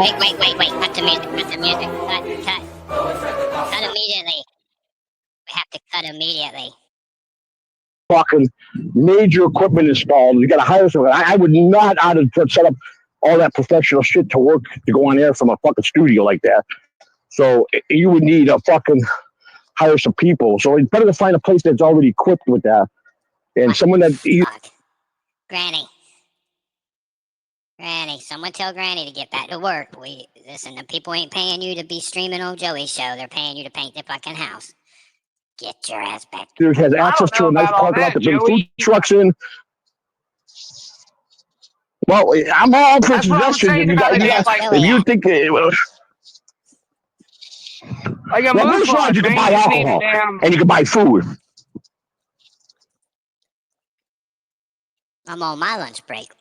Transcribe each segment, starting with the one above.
Wait. Cut the music. Cut immediately. We have to cut immediately. Fucking major equipment installed. You got to hire someone. I would not out of set up all that professional shit to work to go on air from a fucking studio like that. So you would need a fucking hire some people. So it's better to find a place that's already equipped with that and What someone the that you. fuck? Granny, someone tell Granny to get back to work. Listen, the people ain't paying you to be streaming on Joey's show. They're paying you to paint the fucking house. Get your ass back to work. Has access to a nice parking lot to bring food trucks in. Well, I'm all for suggestions. If you think like a Moose Lodge, you can buy alcohol and you can buy food. I'm on my lunch break.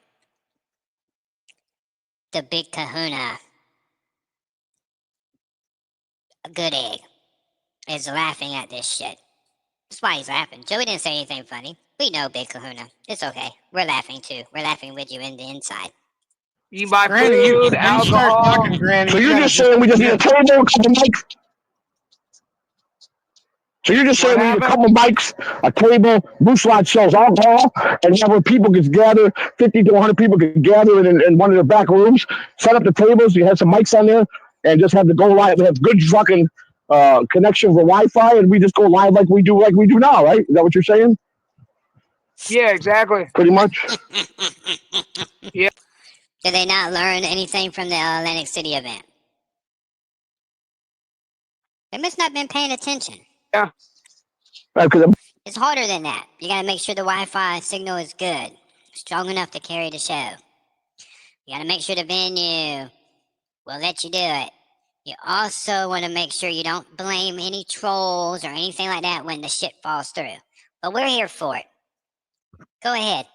The big kahuna, a good egg, is laughing at this shit. That's why he's laughing. Joey didn't say anything funny. We know Big Kahuna. It's okay. We're laughing too. We're laughing with you in the inside. You buy food, alcohol. So you're just saying we just need a table, a couple mics? So you're just saying we need a couple mics, a table, Moose Lodge sells alcohol, and whenever people can gather, 50 to 100 people can gather in one of their back rooms, set up the tables, you have some mics on there, and just have to go live. We have good fucking connection for Wi-Fi, and we just go live like we do now, right? Is that what you're saying? Yeah, exactly. Pretty much. Yeah. Did they not learn anything from the Atlantic City event? They must not have been paying attention. Yeah. It's harder than that. You gotta make sure the Wi-Fi signal is good, strong enough to carry the show. You gotta make sure the venue will let you do it. You also want to make sure you don't blame any trolls or anything like that when the shit falls through. But we're here for it. Go ahead.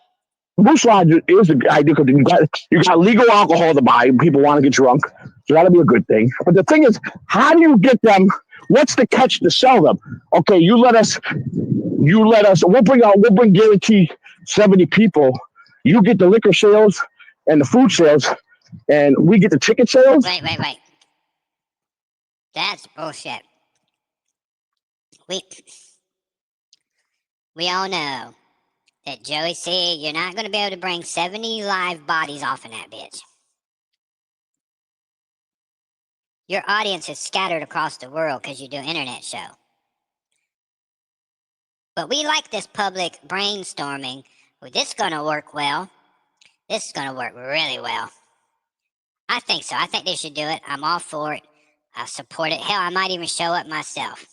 Moose Lodge is a good idea because you got legal alcohol to buy. People want to get drunk, so that'll be a good thing. But the thing is, how do you get them? What's the catch to sell them? Okay, you let us. We'll bring guarantee 70 people. You get the liquor sales and the food sales, and we get the ticket sales. Wait. That's bullshit. We all know that Joey C, you're not going to be able to bring 70 live bodies off in that bitch. Your audience is scattered across the world because you do an internet show. But we like this public brainstorming. Well, this is going to work well. This is going to work really well. I think so. I think they should do it. I'm all for it. I support it. Hell, I might even show up myself.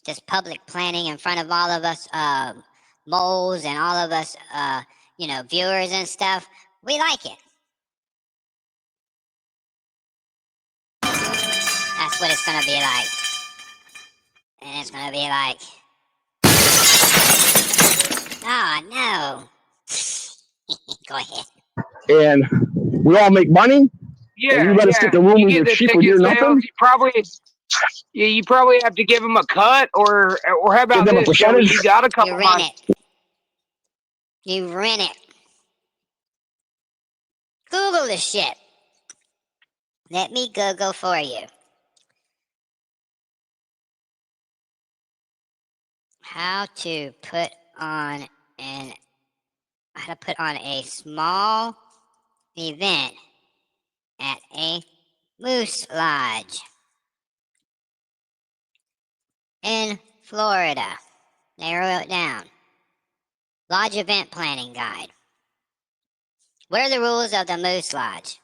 Just public planning in front of all of us moles and all of us, viewers and stuff. We like it. That's what it's going to be like. And it's going to be like, oh, no. Go ahead. And we all make money. Yeah, and you let us get the room you and get you're the cheap ticket with sales. You probably have to give them a cut, or how about give them this, a Joey? percentage. You got a couple months. You rent it. Google this shit. Let me Google for you. How to put on a small event at a Moose Lodge in Florida. Narrow it down. Lodge event planning guide. What are the rules of the Moose Lodge?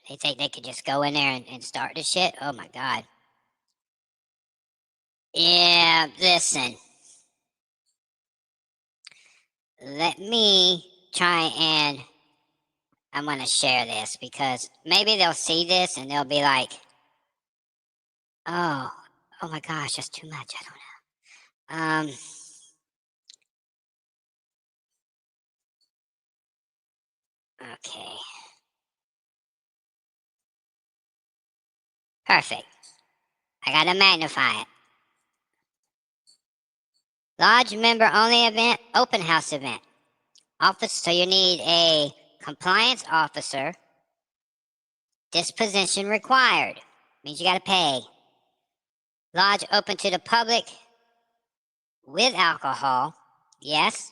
They think they could just go in there and start the shit? Oh my God. Yeah, listen. Let me try and I'm going to share this because maybe they'll see this and they'll be like, oh my gosh, that's too much. I don't know. Okay. Perfect. I got to magnify it. Lodge member only event, open house event. Office, so you need a compliance officer. Disposition required. Means you gotta pay. Lodge open to the public with alcohol. Yes.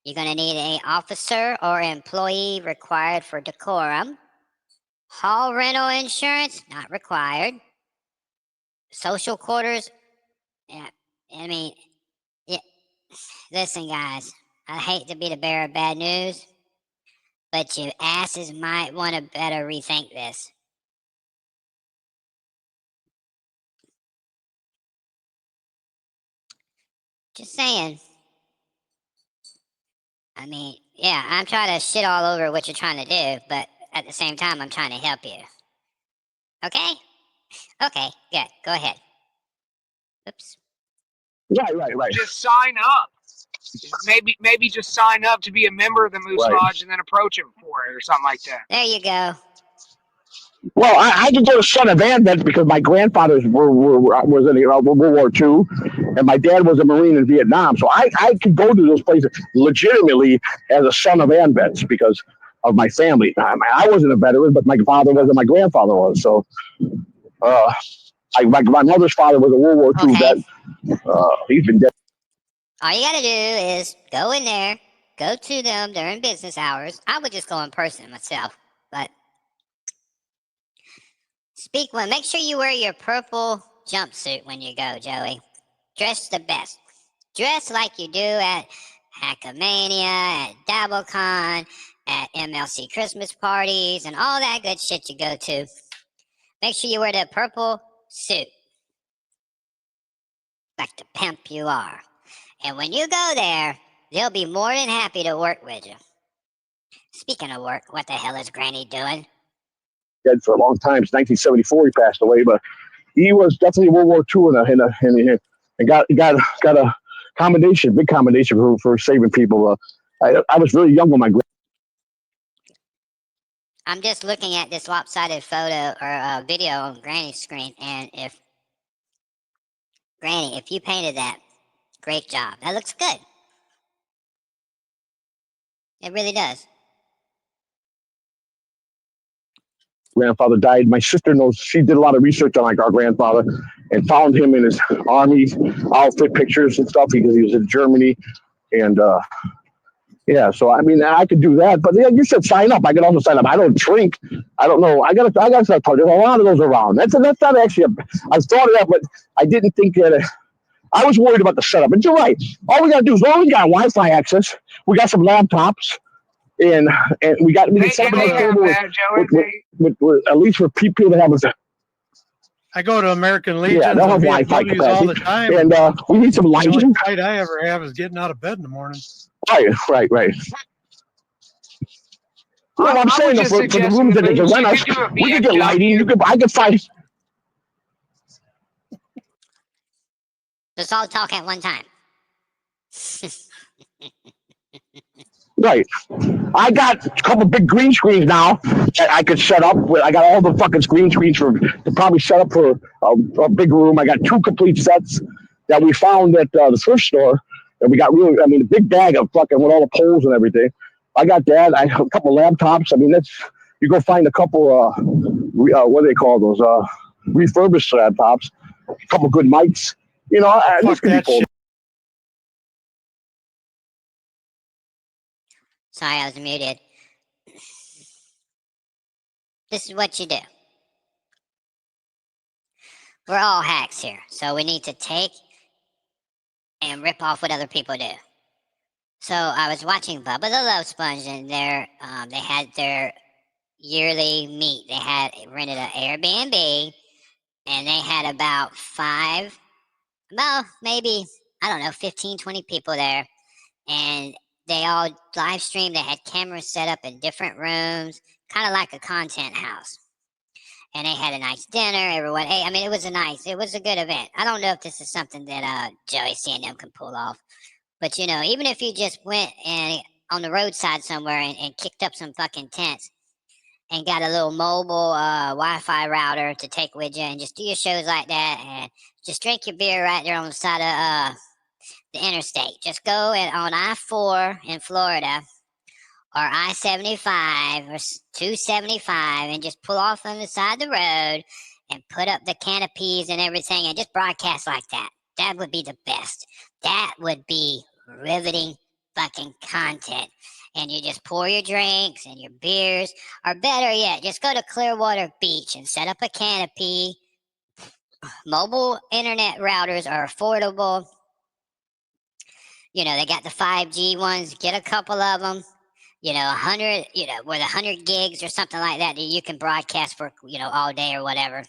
You're gonna need an officer or employee required for decorum. Hall rental insurance, not required. Social quarters, yeah, I mean, yeah, listen, guys, I hate to be the bearer of bad news, but you asses might want to better rethink this. Just saying. I mean, yeah, I'm trying to shit all over what you're trying to do, but at the same time, I'm trying to help you. Okay? Okay, good. Go ahead. Oops. Right. Just sign up. Maybe just sign up to be a member of the Moose Right. Lodge and then approach him for it or something like that. There you go. Well, I could go to Son of Advent because my grandfathers was in World War II, and my dad was a Marine in Vietnam. So I could go to those places legitimately as a son of Advents because of my family. I wasn't a veteran, but my father was and my grandfather was. So my mother's father was a World War II Okay. vet. He's been dead. All you gotta do is go in there, go to them during business hours. I would just go in person myself, but speak one. Make sure you wear your purple jumpsuit when you go, Joey. Dress the best. Dress like you do at Hackmania, at DabbleCon, at MLC Christmas parties, and all that good shit you go to. Make sure you wear that purple suit. Like the pimp you are. And when you go there, they'll be more than happy to work with you. Speaking of work, what the hell is Granny doing? Dead for a long time. Since 1974, he passed away, but he was definitely World War II and got a commendation, big commendation for saving people. I was really young when my I'm just looking at this lopsided photo or video on Granny's screen, and Granny, if you painted that, great job. That looks good. It really does. grandfather died. My sister knows, she did a lot of research on like our grandfather and found him in his army outfit pictures and stuff because he was in Germany. And yeah, so I mean, I could do that, but yeah, you should sign up. I can also sign up. I don't drink. I don't know. I gotta start talking. There's a lot of those around. That's not actually. I thought of that, but I didn't think that. I was worried about the setup. And you're right. All we gotta do is, well, we got Wi-Fi access. We got some laptops, and we can set up a table with at least for people that have a. I go to American Legion Yeah, they'll have Wi-Fi VFWs all the capacity, time. and we need some The lighting. only fight I ever have is getting out of bed in the morning. Right. Well, I'm saying for the rooms that they can rent us, we could get lighting. I could find. Let's all talk at one time. Right. I got a couple big green screens now that I could set up. I got all the fucking green screens to probably set up for a big room. I got 2 complete sets that we found at the thrift store. And we got a big bag of fucking with all the poles and everything. I got that. I have a couple laptops. I mean, you go find a couple, what do they call those? Refurbished laptops. A couple good mics. This could be cool. Sorry, I was muted. This is what you do. We're all hacks here, so we need to take and rip off what other people do. So I was watching Bubba the Love Sponge, and they had their yearly meet. They had rented an Airbnb, and they had about maybe, I don't know, 15, 20 people there. And they all live streamed. They had cameras set up in different rooms, kind of like a content house. And they had a nice dinner. Everyone ate. I mean, it was a good event. I don't know if this is something that Joey C and them can pull off. But, even if you just went and on the roadside somewhere and kicked up some fucking tents and got a little mobile Wi-Fi router to take with you and just do your shows like that and just drink your beer right there on the side of the interstate. Just go on I-4 in Florida or I-75 or 275 and just pull off on the side of the road and put up the canopies and everything and just broadcast like that. That would be the best. That would be riveting fucking content. And you just pour your drinks and your beers, or better yet, just go to Clearwater Beach and set up a canopy. Mobile internet routers are affordable. You know, they got the 5G ones. Get a couple of them. You know, 100, with 100 gigs or something like that you can broadcast for, all day or whatever.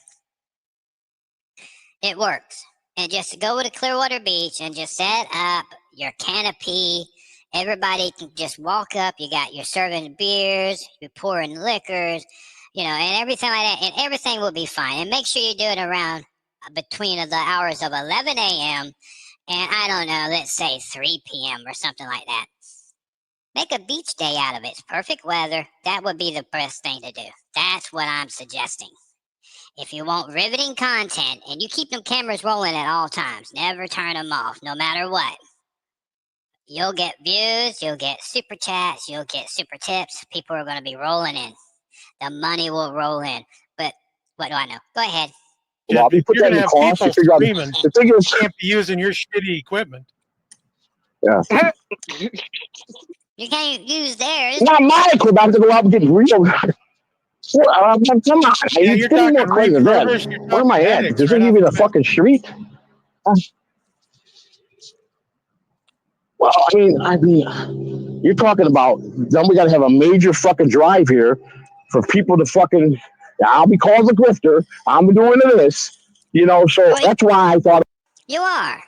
It works. And just go to Clearwater Beach and just set up your canopy. Everybody can just walk up. You're serving beers, you're pouring liquors, and everything like that. And everything will be fine. And make sure you do it around between the hours of 11 a.m. and, I don't know, let's say 3 p.m. or something like that. Make a beach day out of it. It's perfect weather. That would be the best thing to do. That's what I'm suggesting. If you want riveting content, and you keep them cameras rolling at all times, never turn them off, no matter what. You'll get views, you'll get super chats, you'll get super tips. People are going to be rolling in. The money will roll in. But what do I know? Go ahead. Well, you put You're that going to in have cost. people You figure out screaming. the thing is, You can't be using your shitty equipment. yeah. You can't use theirs. Not my equipment. I have to go out and get real. Come on. Yeah, It's you're getting more talking crazy than that. refurbished. You're Where am I talking at? addicts Does right it give off you the the bat. fucking street? Well, I mean, you're talking about, then we got to have a major fucking drive here for people to fucking, I'll be called a grifter. I'm doing this, so Well, that's why I thought. you are.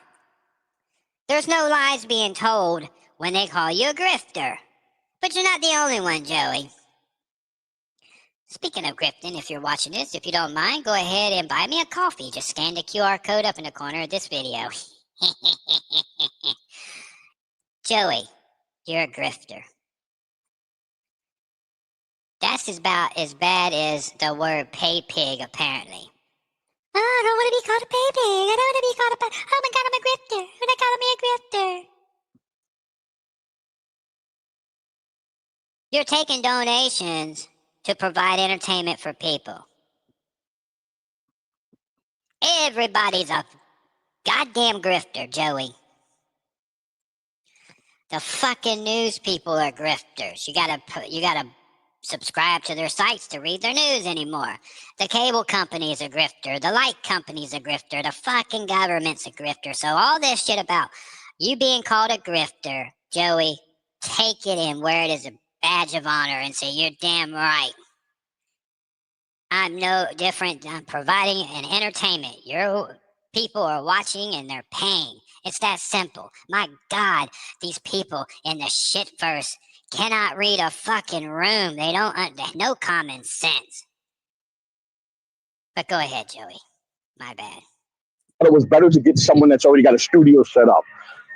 There's no lies being told when they call you a grifter. But you're not the only one, Joey. Speaking of grifting, if you're watching this, if you don't mind, go ahead and buy me a coffee. Just scan the QR code up in the corner of this video. Joey, you're a grifter. That's about as bad as the word pay pig, apparently. Oh, I don't want to be called a pay pig. I don't want to be called a pay. Oh my God, I'm a grifter. They're calling me a grifter. You're taking donations to provide entertainment for people. Everybody's a goddamn grifter, Joey. The fucking news people are grifters. You gotta subscribe to their sites to read their news anymore. The cable company's a grifter. The light company's a grifter. The fucking government's a grifter. So all this shit about you being called a grifter, Joey, take it and wear it as a badge of honor and say, you're damn right. I'm no different than providing an entertainment. Your people are watching and they're paying. It's that simple. My God, these people in the shitverse cannot read a fucking room. They don't, no common sense. But go ahead, Joey. My bad. It was better to get someone that's already got a studio set up.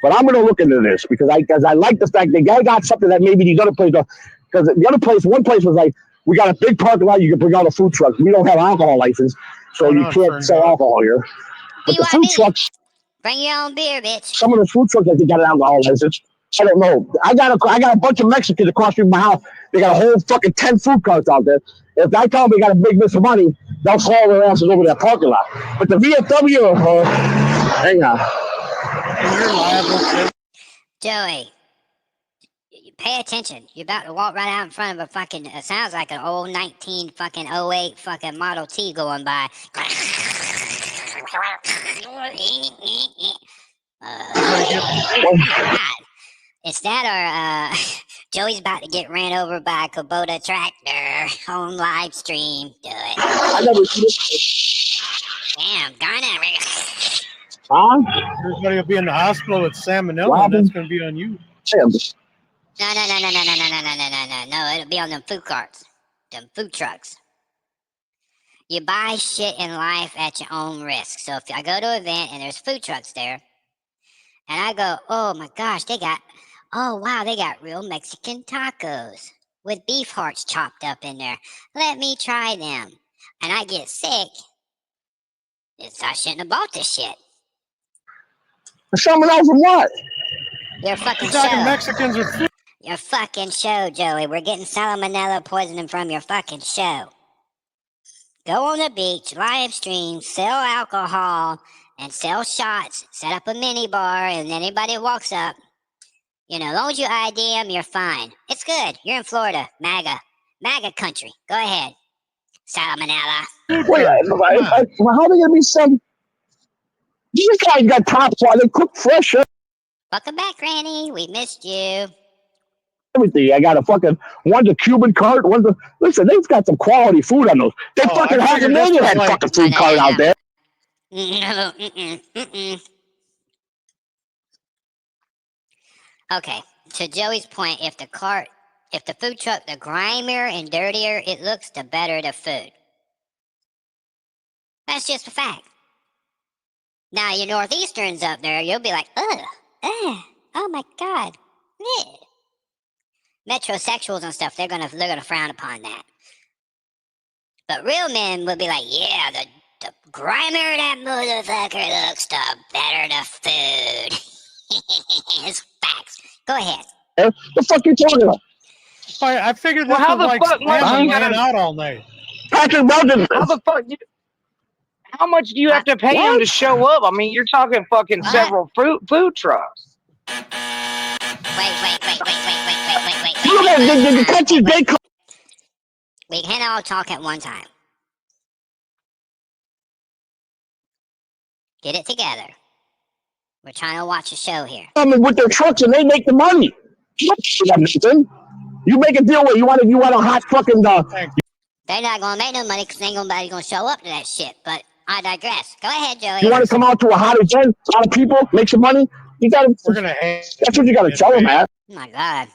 But I'm going to look into this because I like the fact the guy got something that maybe these other places don't. Because the other place, one place was like, we got a big parking lot, you can bring out a food truck. We don't have an alcohol license, so you can't sell alcohol here. But the food trucks, bring your own beer, bitch. Some of the food trucks that they got an alcohol license, I don't know. I got a bunch of Mexicans across from my house. They got a whole fucking 10 food carts out there. If I tell them they got a big mess of money, they'll haul their asses over that parking lot. But the VFW, hang on. Joey, pay attention. You're about to walk right out in front of a fucking, it sounds like an old 19 fucking 08 fucking Model T going by. God. It's that or Joey's about to get ran over by a Kubota tractor on live stream. Do it. I never see this. Damn, darn it. Huh? Everybody will be in the hospital with salmonella, and that's going to be on you. Damn. No, it'll be on them food carts. Them food trucks. You buy shit in life at your own risk. So if I go to an event and there's food trucks there, and I go, oh my gosh, they got real Mexican tacos with beef hearts chopped up in there. Let me try them. And I get sick. I shouldn't have bought this shit. Salmonella from what? Your fucking You're talking show. Mexicans or food. Your fucking show, Joey. We're getting salmonella poisoning from your fucking show. Go on the beach, live stream, sell alcohol, and sell shots. Set up a mini bar, and anybody walks up, as long as you ID them, you're fine. It's good. You're in Florida. MAGA country. Go ahead. Salmonella. Wait, how are they gonna be some? These guys got top flight. They cook fresh Welcome back, Granny. We missed you. everything. I got one's a Cuban cart. Listen. They've got some quality food on those. They fucking have a million had fucking food cart out there. No. Okay, to Joey's point, if the food truck, the grimier and dirtier it looks, the better the food. That's just a fact. Now, you Northeasterns up there, you'll be like, ugh, oh my God. Ugh. Metrosexuals and stuff, they're gonna frown upon that. But real men will be like, yeah, the grimier that motherfucker looks, the better the food. It's facts. Go ahead. The fuck you talking about? I figured this how was the like fuck much spamming you laying gotta- out all night. Patrick Belton. How the fuck? How much do you have to pay them to show up? I mean, you're talking fucking What? several food trucks. Wait. Look at the country they call. We can't all talk at one time. Get it together. We're trying to watch a show here. Coming with their trucks and they make the money. You make a deal with you want a hot fucking They're not gonna make no money because ain't nobody gonna show up to that shit. But I digress. Go ahead, Joey. you want to come out to a hot event, a lot of people, make some money. You gotta. We're gonna hang. That's what you gotta tell them, man. Oh my God.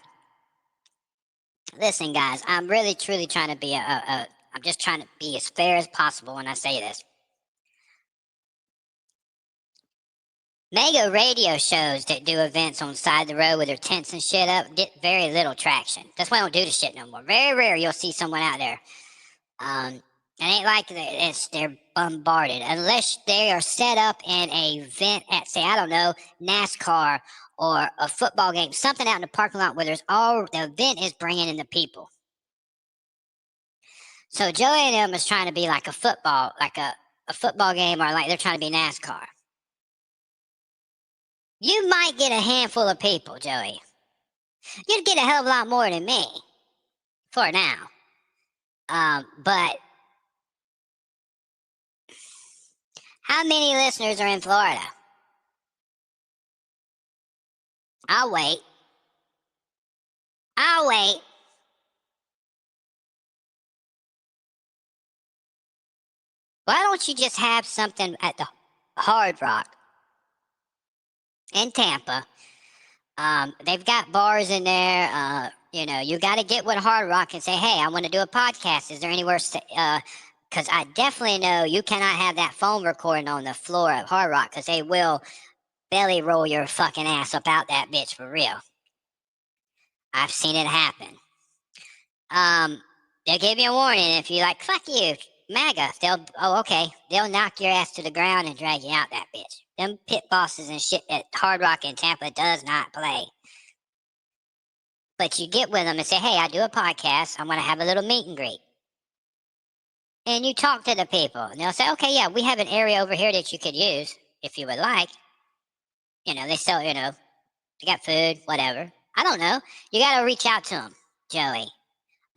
Listen, guys, I'm really truly trying to be I'm just trying to be as fair as possible when I say this. Mega radio shows that do events on the side of the road with their tents and shit up get very little traction. That's why I don't do the shit no more. Very rare you'll see someone out there. It ain't like they're bombarded unless they are set up in a event at, say, I don't know, NASCAR or a football game, something out in the parking lot where the event is bringing in the people. So Joey and them is trying to be like a football game, or like they're trying to be NASCAR. You might get a handful of people, Joey. You'd get a hell of a lot more than me. For now. But how many listeners are in Florida? I'll wait. Why don't you just have something at the Hard Rock in Tampa? They've got bars in there. You got to get with Hard Rock and say, hey, I want to do a podcast. Is there anywhere? Because I definitely know you cannot have that phone recording on the floor of Hard Rock because they will belly roll your fucking ass up out that bitch for real. I've seen it happen. They'll give you a warning if you like, fuck you, MAGA. They'll knock your ass to the ground and drag you out that bitch. Them pit bosses and shit at Hard Rock in Tampa does not play. But you get with them and say, hey, I do a podcast. I want to have a little meet and greet. And you talk to the people. And they'll say, okay, yeah, we have an area over here that you could use if you would like. They sell, they got food, whatever. I don't know. You got to reach out to them, Joey.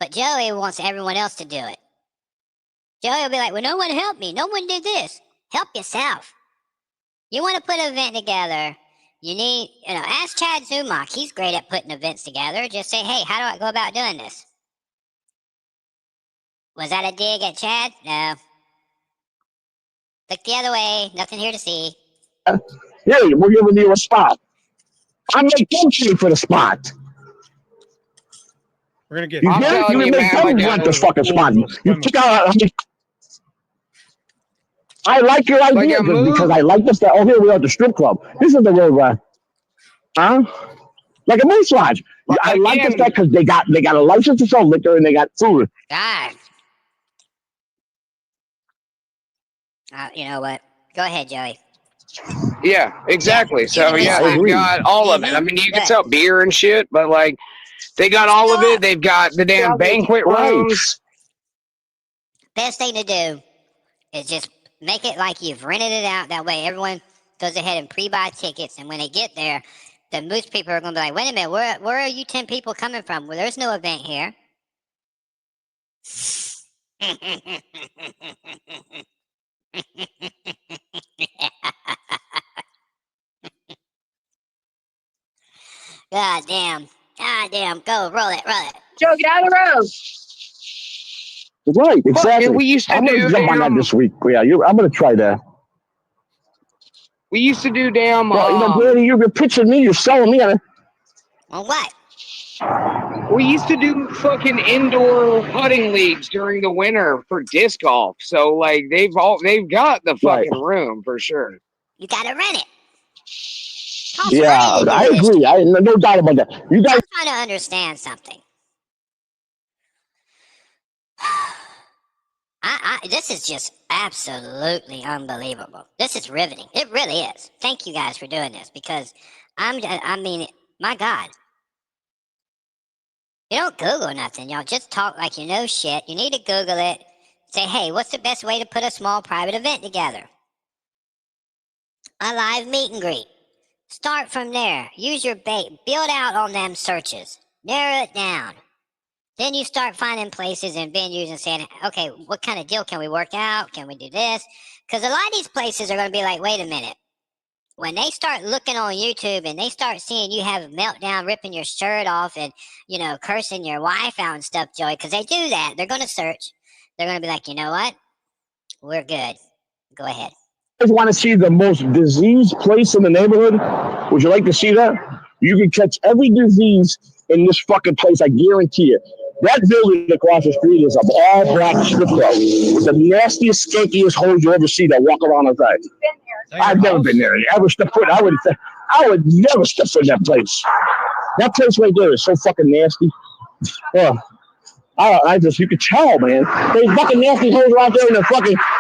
But Joey wants everyone else to do it. Joey will be like, well, no one helped me. No one did this. Help yourself. You want to put an event together. You need, ask Chad Zumach. He's great at putting events together. Just say, hey, how do I go about doing this? Was that a dig at Chad? No. Look the other way. Nothing here to see. Yeah, we're giving you a spot. I make them pay for the spot. We're gonna get. You get it? You can make them rent the fucking spot. You check out. I like your idea because I like this. Oh, here we are at the strip club. This is the real huh? Like a moose lodge. I like this guy because they got a license to sell liquor and they got food. God. You know what? Go ahead, Joey. Yeah, exactly. So Yeah, yeah, I they've agree. got all of it. I mean, you can Good. sell beer and shit, but like they got all of it. They've got the damn banquet Right. rooms. Best thing to do is just make it like you've rented it out. That way, everyone goes ahead and pre-buy tickets, and when they get there, the moose people are going to be like, "Wait a minute, where are you 10 people coming from? Well, there's no event here." God damn. God damn. Go, roll it, roll it. Joe, get out of the road. Right, exactly. We used to I'm gonna do jump on that damn. this week. Yeah, I'm gonna try that. We used to do damn. Well, Granny, you're pitching me. You're selling me on it. Well, what? We used to do fucking indoor putting leagues during the winter for disc golf. So like they've got the Right. fucking room for sure. You gotta rent it. Costs Yeah, money to do I this agree. shit. No doubt about that. You guys. I'm trying to understand something. This is just absolutely unbelievable. This is riveting. It really is. Thank you guys for doing this because I mean, my God. You don't Google nothing, y'all. Just talk like you know shit. You need to Google it. Say, hey, what's the best way to put a small private event together? A live meet and greet. Start from there. Use your bait. Build out on them searches. Narrow it down. Then you start finding places and venues and saying, okay, what kind of deal can we work out? Can we do this? Because a lot of these places are going to be like, wait a minute. When they start looking on YouTube and they start seeing you have a meltdown, ripping your shirt off and, cursing your wife out and stuff, Joey, because they do that. They're going to search. They're going to be like, you know what? We're good. Go ahead. Want to see the most diseased place in the neighborhood? Would you like to see that? You can catch every disease in this fucking place. I guarantee it. That building across the street is an all-black strip club with the nastiest, skankiest hoes you ever see that walk around outside. I've never been there. Ever step foot? I would never step foot in that place. That place right there is so fucking nasty. You could tell, man. There's fucking nasty hoes out there,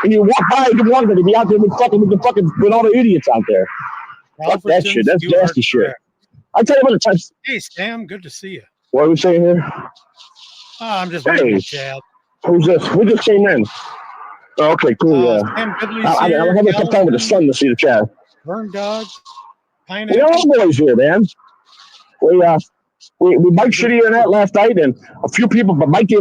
and you walk by, you want them to be out there with all the idiots out there. Fuck that shit. That's nasty shit. I tell you what, hey, Sam, good to see you. What are we saying here? Oh, I'm just reading the chat. Who's this? We just came in. Oh, okay, cool. Yeah. Sam Goodley's I here. haven't kept time with the sun to see the chat. Burn Dog. We Pineapple. all boys here, man. We Mike shitty on that last night, and a few people, but Mike gave